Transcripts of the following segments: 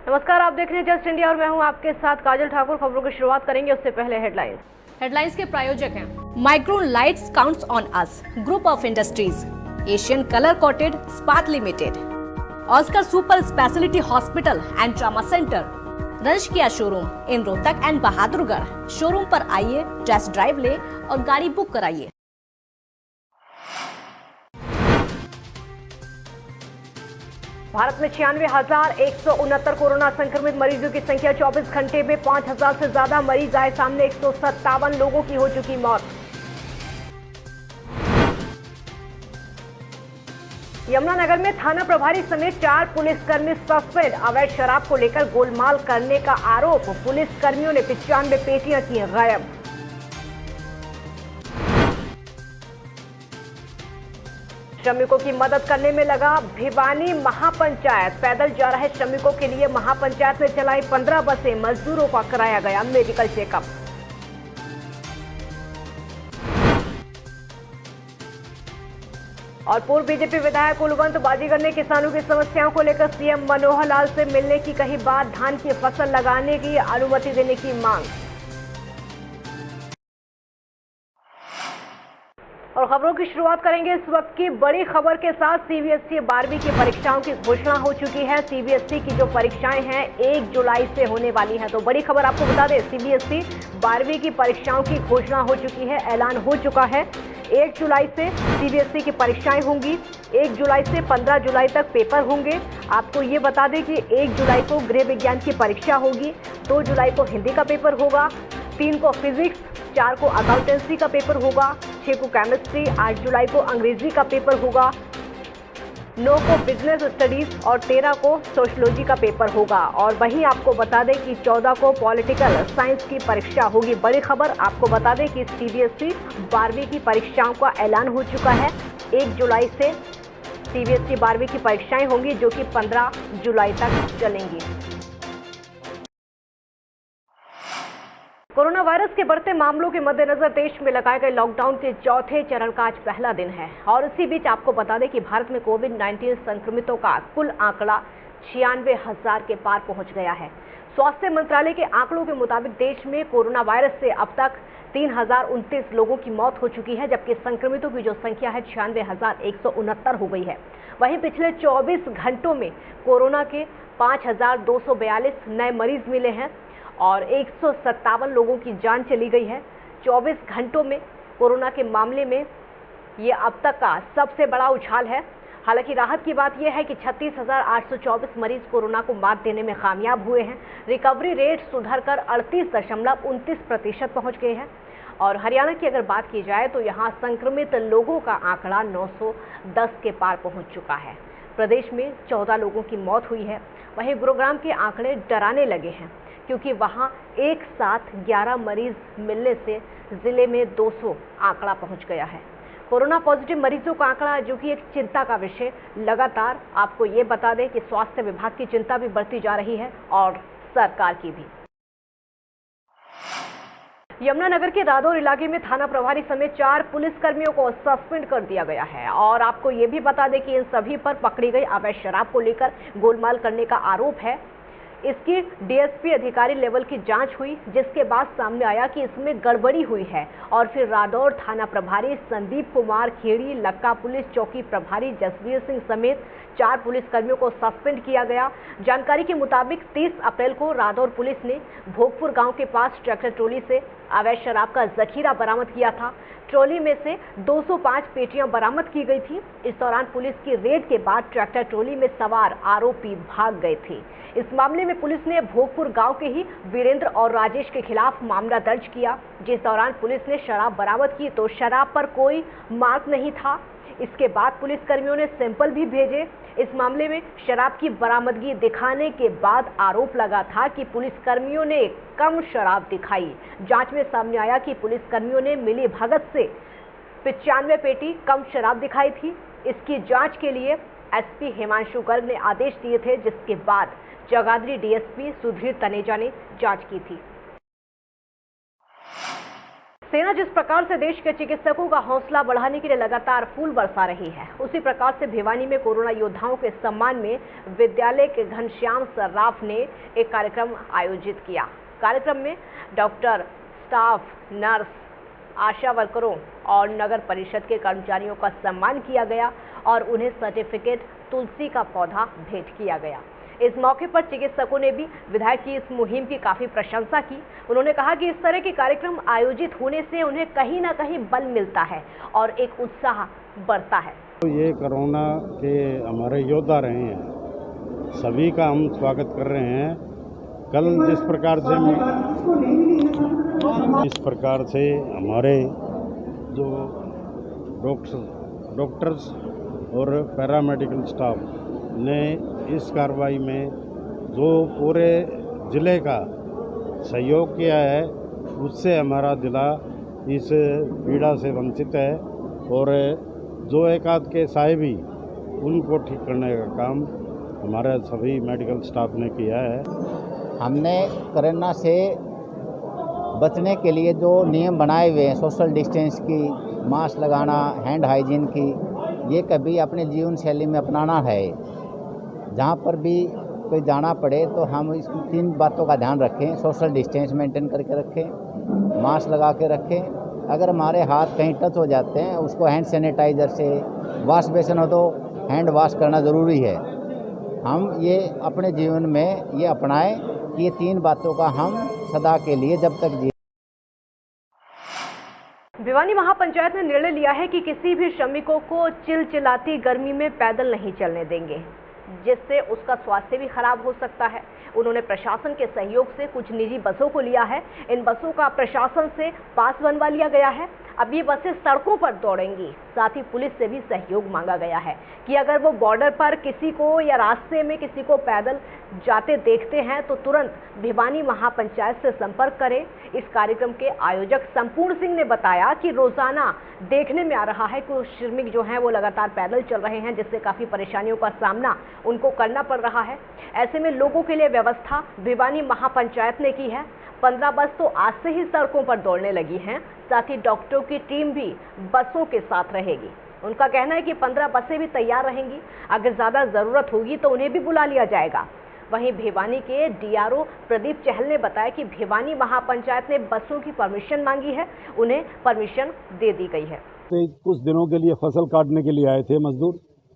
नमस्कार, आप देख रहे हैं जस्ट इंडिया और मैं हूं आपके साथ काजल ठाकुर। खबरों की शुरुआत करेंगे उससे पहले हेडलाइंस के प्रायोजक हैं Micron lights counts on us, group of industries, Asian colour coated स्पात limited, Oscar super speciality hospital and trauma centre, रंश किया showroom in Rohtak and Bahadurgarh. Showroom पर आइए, टेस्ट ड्राइव ले और गाड़ी बुक कराइए। भारत में 96,169 कोरोना संक्रमित मरीजों की संख्या। 24 घंटे में 5,000 से ज्यादा मरीज आए सामने। 157 लोगों की हो चुकी मौत। यमुनानगर में थाना प्रभारी समेत 4 पुलिसकर्मी सस्पेंड। अवैध शराब को लेकर गोलमाल करने का आरोप। पुलिसकर्मियों ने 95 पेटियां की गायब। श्रमिकों की मदद करने में लगा भिवानी महापंचायत। पैदल जा रहे श्रमिकों के लिए महापंचायत ने चलाई 15 बसें। मजदूरों का कराया गया मेडिकल चेकअप। और पूर्व बीजेपी विधायक कुलवंत बाजीगर ने किसानों की समस्याओं को लेकर सीएम मनोहर लाल से मिलने की कही बात। धान की फसल लगाने की अनुमति देने की मांग। और खबरों की शुरुआत करेंगे इस वक्त की बड़ी खबर के साथ। सीबीएसई 12वीं की परीक्षाओं की घोषणा हो चुकी है। सीबीएसई की जो परीक्षाएं हैं 1 जुलाई से होने वाली हैं। तो बड़ी खबर आपको बता दें, सीबीएसई 12वीं की परीक्षाओं की घोषणा हो चुकी है, ऐलान हो चुका है। 1 जुलाई से सीबीएसई की परीक्षाएं होंगी। 1 जुलाई से 15 जुलाई तक पेपर होंगे। आपको ये बता दें कि 1 जुलाई को गृह विज्ञान की परीक्षा होगी, 2 जुलाई को हिंदी का पेपर होगा, 3 को फिजिक्स, 4 को अकाउंटेंसी का पेपर होगा, 6 को केमिस्ट्री, 8 जुलाई को अंग्रेजी का पेपर होगा, 9 को बिजनेस स्टडीज और 13 को सोशलॉजी का पेपर होगा। और वहीं आपको बता दें कि 14 को पॉलिटिकल साइंस की परीक्षा होगी। बड़ी खबर आपको बता दें कि सीबीएसई 12वीं की परीक्षाओं का ऐलान हो चुका है। 1 जुलाई से सीबीएसई 12वीं की परीक्षाएं होंगी, जो कि 15 जुलाई तक चलेंगी। कोरोना वायरस के बढ़ते मामलों के मद्देनजर देश में लगाए गए लॉकडाउन के चौथे चरण का आज पहला दिन है। और इसी बीच आपको बता दें कि भारत में कोविड-19 संक्रमितों का कुल आंकड़ा 96,000 के पार पहुंच गया है। स्वास्थ्य मंत्रालय के आंकड़ों के मुताबिक देश में कोरोना वायरस से अब तक 3,029 लोगों की मौत हो चुकी है, जबकि संक्रमितों की जो संख्या है 96,169 हो गई है। वहीं पिछले 24 घंटों में कोरोना के 5,242 नए मरीज मिले हैं और 157 लोगों की जान चली गई है। 24 घंटों में कोरोना के मामले में ये अब तक का सबसे बड़ा उछाल है। हालांकि राहत की बात यह है कि 36,824 मरीज कोरोना को मात देने में कामयाब हुए हैं। रिकवरी रेट सुधरकर 38.29% पहुंच गए हैं। और हरियाणा की अगर बात की जाए तो यहाँ संक्रमित लोगों का आंकड़ा 910 के पार पहुंच चुका है। प्रदेश में 14 लोगों की मौत हुई है। वहीं गुरुग्राम के आंकड़े डराने लगे हैं, क्योंकि वहां एक साथ 11 मरीज मिलने से जिले में 200 आंकड़ा पहुंच गया है। कोरोना पॉजिटिव मरीजों का आंकड़ा, जो कि एक चिंता का विषय, लगातार आपको ये बता दें कि स्वास्थ्य विभाग की चिंता भी बढ़ती जा रही है और सरकार की भी। यमुनानगर के रादौर इलाके में थाना प्रभारी समेत 4 पुलिसकर्मियों को सस्पेंड कर दिया गया है। और आपको ये भी बता दें कि इन सभी पर पकड़ी गई अवैध शराब को लेकर गोलमाल करने का आरोप है। इसकी डीएसपी अधिकारी लेवल की जांच हुई, जिसके बाद सामने आया कि इसमें गड़बड़ी हुई है। और फिर रादौर थाना प्रभारी संदीप कुमार खेड़ी, लक्का पुलिस चौकी प्रभारी जसवीर सिंह समेत 4 पुलिसकर्मियों को सस्पेंड किया गया। जानकारी के मुताबिक 30 अप्रैल को रादौर पुलिस ने भोगपुर गांव के पास ट्रैक्टर ट्रॉली से अवैध शराब का जखीरा बरामद किया था। ट्रॉली में से 205 पेटियां बरामद की गई थी। इस दौरान पुलिस की रेड के बाद ट्रैक्टर ट्रॉली में सवार आरोपी भाग गए थे। इस मामले में पुलिस ने भोगपुर गांव के ही वीरेंद्र और राजेश के खिलाफ मामला दर्ज किया। जिस दौरान पुलिस ने शराब बरामद की तो शराब पर कोई मार्क नहीं था। इसके बाद पुलिसकर्मियों ने सैंपल भी भेजे। इस मामले में शराब की बरामदगी दिखाने के बाद आरोप लगा था कि पुलिसकर्मियों ने कम शराब दिखाई। जांच में सामने आया कि पुलिसकर्मियों ने मिली भगत से 95 पेटी कम शराब दिखाई थी। इसकी जांच के लिए एसपी हिमांशु गर्ग ने आदेश दिए थे, जिसके बाद जगाधरी डीएसपी सुधीर तनेजा ने जांच की थी। सेना जिस प्रकार से देश के चिकित्सकों का हौसला बढ़ाने के लिए लगातार फूल बरसा रही है, उसी प्रकार से भिवानी में कोरोना योद्धाओं के सम्मान में विद्यालय के घनश्याम सर्राफ ने एक कार्यक्रम आयोजित किया। कार्यक्रम में डॉक्टर, स्टाफ, नर्स, आशा वर्करों और नगर परिषद के कर्मचारियों का सम्मान किया गया और उन्हें सर्टिफिकेट, तुलसी का पौधा भेंट किया गया। इस मौके पर चिकित्सकों ने भी विधायक की इस मुहिम की काफी प्रशंसा की। उन्होंने कहा कि इस तरह के कार्यक्रम आयोजित होने से उन्हें कहीं ना कहीं बल मिलता है और एक उत्साह बढ़ता है। तो ये कोरोना के हमारे योद्धा रहे हैं, सभी का हम स्वागत कर रहे हैं। कल जिस प्रकार से हमारे जो डॉक्टर्स और पैरामेडिकल स्टाफ ने इस कार्रवाई में जो पूरे ज़िले का सहयोग किया है, उससे हमारा ज़िला इस पीड़ा से वंचित है और जो एक आध के साहिबी उनको ठीक करने का काम हमारे सभी मेडिकल स्टाफ ने किया है। हमने कोरोना से बचने के लिए जो नियम बनाए हुए हैं, सोशल डिस्टेंस की, मास्क लगाना, हैंड हाइजीन की, ये कभी अपने जीवन शैली में अपनाना है। जहाँ पर भी कोई जाना पड़े तो हम इस 3 बातों का ध्यान रखें। सोशल डिस्टेंस मेंटेन करके रखें, मास्क लगा के रखें, अगर हमारे हाथ कहीं टच हो जाते हैं उसको हैंड सैनिटाइज़र से, वॉश बेसिन हो तो हैंड वॉश करना ज़रूरी है। हम ये अपने जीवन में ये अपनाएं कि ये 3 बातों का हम सदा के लिए जब तक जी। भिवानी महापंचायत ने निर्णय लिया है कि किसी भी श्रमिकों को चिलचिलाती गर्मी में पैदल नहीं चलने देंगे, जिससे उसका स्वास्थ्य भी खराब हो सकता है। उन्होंने प्रशासन के सहयोग से कुछ निजी बसों को लिया है। इन बसों का प्रशासन से पास बनवा लिया गया है। अब ये बसें सड़कों पर दौड़ेंगी। साथ ही पुलिस से भी सहयोग मांगा गया है कि अगर वो बॉर्डर पर किसी को या रास्ते में किसी को पैदल जाते देखते हैं तो तुरंत भिवानी महापंचायत से संपर्क करें। इस कार्यक्रम के आयोजक संपूर्ण सिंह ने बताया कि रोजाना देखने में आ रहा है कि श्रमिक जो हैं वो लगातार पैदल चल रहे हैं, जिससे काफ़ी परेशानियों का सामना उनको करना पड़ रहा है। ऐसे में लोगों के लिए व्यवस्था भिवानी महापंचायत ने की है। 15 बस तो आज से ही सड़कों पर दौड़ने लगी हैं। साथ ही डॉक्टरों की टीम भी बसों के साथ रहेगी। उनका कहना है कि 15 बसें भी तैयार रहेंगी, अगर ज़्यादा ज़रूरत होगी तो उन्हें भी बुला लिया जाएगा। वहीं भिवानी के डीआरओ प्रदीप चहल ने बताया कि भिवानी महापंचायत ने बसों की परमिशन मांगी है, उन्हें परमिशन दे दी गई है। कुछ दिनों के लिए फसल काटने के लिए आए थे मजदूर,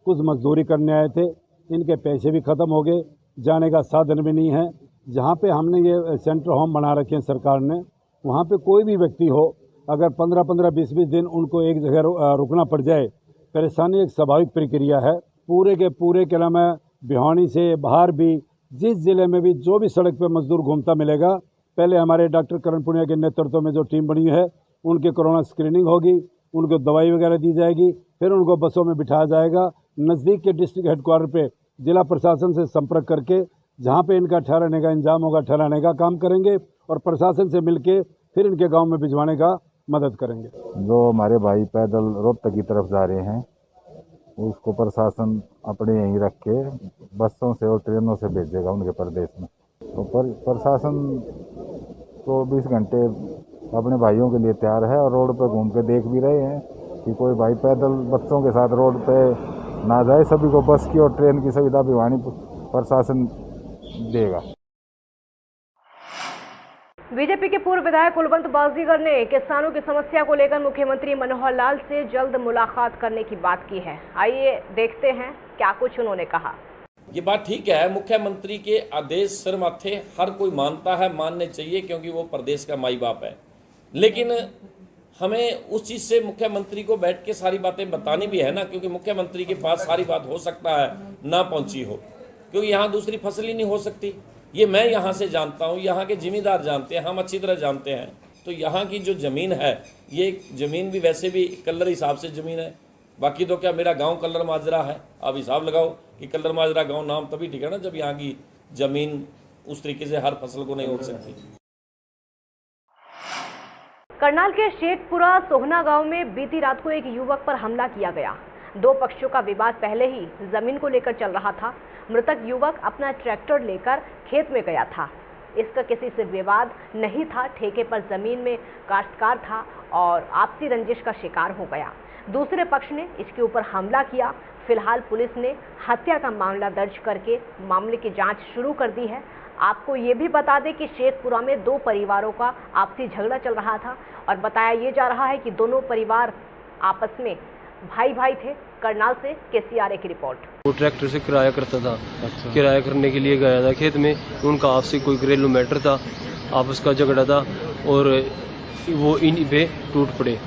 कुछ मजदूरी करने आए थे, इनके पैसे भी ख़त्म हो गए, जाने का साधन भी नहीं है। जहाँ पे हमने ये सेंटर होम बना रखे हैं सरकार ने, वहाँ पे कोई भी व्यक्ति हो, अगर 15-15, 20-20 दिन उनको एक जगह रुकना पड़ जाए, परेशानी एक स्वाभाविक प्रक्रिया है। पूरे के पूरे क्या नाम है, भिवानी से बाहर भी जिस जिले में भी जो भी सड़क पे मजदूर घूमता मिलेगा, पहले हमारे डॉक्टर करण पुनिया के नेतृत्व में जो टीम बनी है, उनकी कोरोना स्क्रीनिंग होगी, उनको दवाई वगैरह दी जाएगी, फिर उनको बसों में बिठाया जाएगा। नज़दीक के डिस्ट्रिक्ट हेडक्वार्टर पे जिला प्रशासन से संपर्क करके जहाँ पे इनका ठहराने का इंतजाम होगा, ठहराने का काम करेंगे और प्रशासन से मिलके फिर इनके गांव में भिजवाने का मदद करेंगे। जो हमारे भाई पैदल रोहतक की तरफ जा रहे हैं, उसको प्रशासन अपने यहीं रख के बसों से और ट्रेनों से भेजेगा उनके प्रदेश में। तो प्रशासन 24 घंटे अपने भाइयों के लिए तैयार है और रोड पर घूम के देख भी रहे हैं कि कोई भाई पैदल बच्चों के साथ रोड पे ना जाए। सभी को बस की और ट्रेन की सुविधा भिवानी प्रशासन देगा। बीजेपी के पूर्व विधायक कुलवंत बाजीगर ने किसानों की समस्या को लेकर मुख्यमंत्री मनोहर लाल से जल्द मुलाकात करने की बात की है। आइए देखते हैं क्या कुछ उन्होंने कहा। ये बात ठीक है, मुख्यमंत्री के आदेश सिर माथे हर कोई मानता है, मानने चाहिए, क्योंकि वो प्रदेश का माई बाप है। लेकिन हमें उस चीज़ से मुख्यमंत्री को बैठ के सारी बातें बतानी भी है ना, क्योंकि मुख्यमंत्री के पास सारी बात हो सकता है ना पहुंची हो, क्योंकि यहाँ दूसरी फसल ही नहीं हो सकती। ये मैं यहाँ से जानता हूँ, यहाँ के जिम्मेदार जानते हैं, हम अच्छी तरह जानते हैं। तो यहाँ की जो ज़मीन है, ये ज़मीन भी वैसे भी कल्लर हिसाब से ज़मीन है। बाकी तो क्या, मेरा गांव कल्लर माजरा है। आप हिसाब लगाओ कि कल्लर माजरा गांव नाम तभी ठीक है ना, जब यहाँ की ज़मीन उस तरीके से हर फसल को नहीं हो सकती। करनाल के शेखपुरा सोहना गांव में बीती रात को एक युवक पर हमला किया गया। 2 पक्षों का विवाद पहले ही जमीन को लेकर चल रहा था। मृतक युवक अपना ट्रैक्टर लेकर खेत में गया था। इसका किसी से विवाद नहीं था, ठेके पर जमीन में काश्तकार था और आपसी रंजिश का शिकार हो गया। दूसरे पक्ष ने इसके ऊपर हमला किया। फिलहाल पुलिस ने हत्या का मामला दर्ज करके मामले की जांच शुरू कर दी है। आपको ये भी बता दें कि शेखपुरा में 2 परिवारों का आपसी झगड़ा चल रहा था और बताया ये जा रहा है कि दोनों परिवार आपस में भाई थे। करनाल से केसीआरए की रिपोर्ट। वो ट्रैक्टर से किराया करता था। अच्छा। किराया करने के लिए गया था खेत में, उनका आपसी कोई घरेलू मैटर था, आपस का झगड़ा था और वो इन पे टूट पड़े।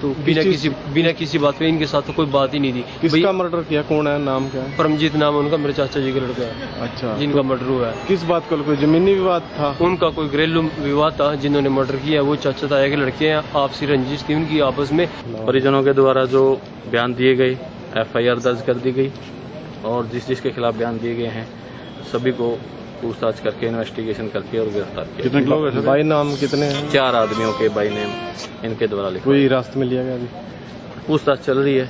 तो बिना किसी बात पे इनके साथ तो कोई बात ही नहीं थी। किसका मर्डर किया, कौन है, नाम क्या है? परमजीत नाम है उनका, मेरे चाचा जी का लड़का है। अच्छा। जिनका मर्डर हुआ है। किस बात को, कोई जमीनी विवाद था? उनका कोई घरेलू विवाद था। जिन्होंने मर्डर किया वो चाचा ताया के लड़के हैं, आपसी रंजिश थी उनकी आपस में। परिजनों के द्वारा जो बयान दिए गए, FIR दर्ज कर दी गई और जिसके खिलाफ बयान दिए गए हैं सभी को पूछताछ करके इन्वेस्टिगेशन करके और गिरफ्तार किया। कितने लोग हैं? बाई नाम कितने हैं? 4 आदमियों के बाई नेम इनके द्वारा लिखा। कोई हिरासत में लिया गया? अभी पूछताछ चल रही है।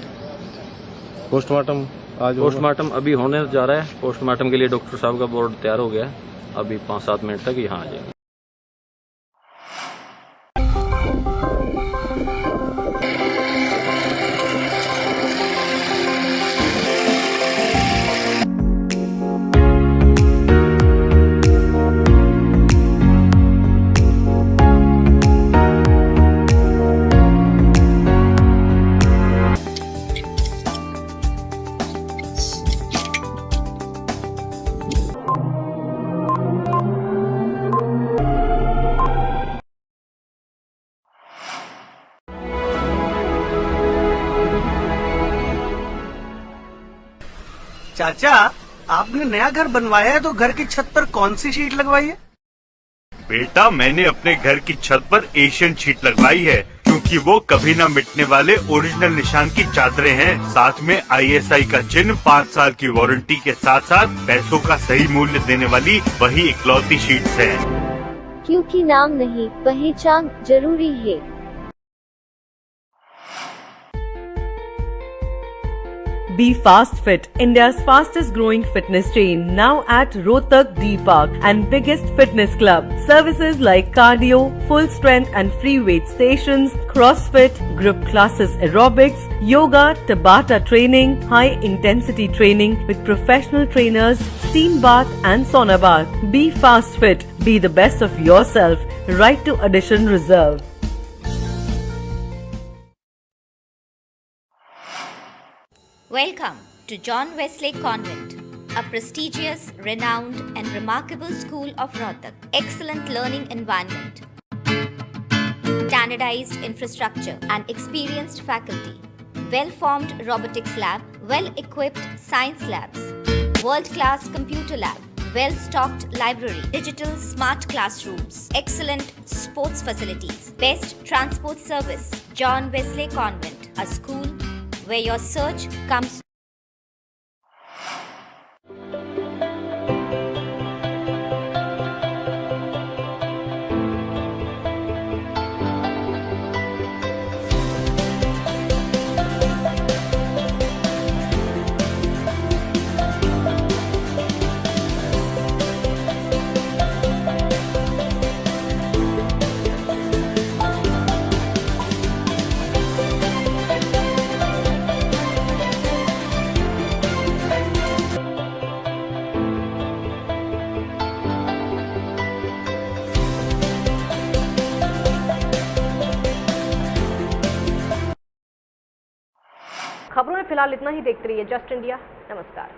पोस्टमार्टम आज? पोस्टमार्टम अभी होने जा रहा है। पोस्टमार्टम के लिए डॉक्टर साहब का बोर्ड तैयार हो गया, अभी 5-7 मिनट तक यहाँ आ जाएगा। चाचा, आपने नया घर बनवाया है तो घर की छत पर कौन सी शीट लगवाई है? बेटा, मैंने अपने घर की छत पर एशियन शीट लगवाई है क्योंकि वो कभी न मिटने वाले ओरिजिनल निशान की चादरें हैं। साथ में ISI का चिन्ह, 5 साल की वारंटी के साथ साथ पैसों का सही मूल्य देने वाली वही इकलौती शीट्स हैं। क्योंकि नाम नहीं, पहचान जरूरी है। Be Fast Fit, India's fastest growing fitness chain, now at Rohtak D Park and biggest fitness club. Services like cardio, full strength and free weight stations, CrossFit, group classes, aerobics, yoga, Tabata training, high intensity training with professional trainers, steam bath and sauna bath. Be Fast Fit, be the best of yourself. Right to Addition Reserve. Welcome to John Wesley Convent, a prestigious, renowned and remarkable school of Rohtak. Excellent learning environment, standardized infrastructure and experienced faculty, well-formed robotics lab, well-equipped science labs, world-class computer lab, well-stocked library, digital smart classrooms, excellent sports facilities, best transport service. John Wesley Convent, a school where your search comes. खबरों में फिलहाल इतना ही। देखते रहिए just India. नमस्कार।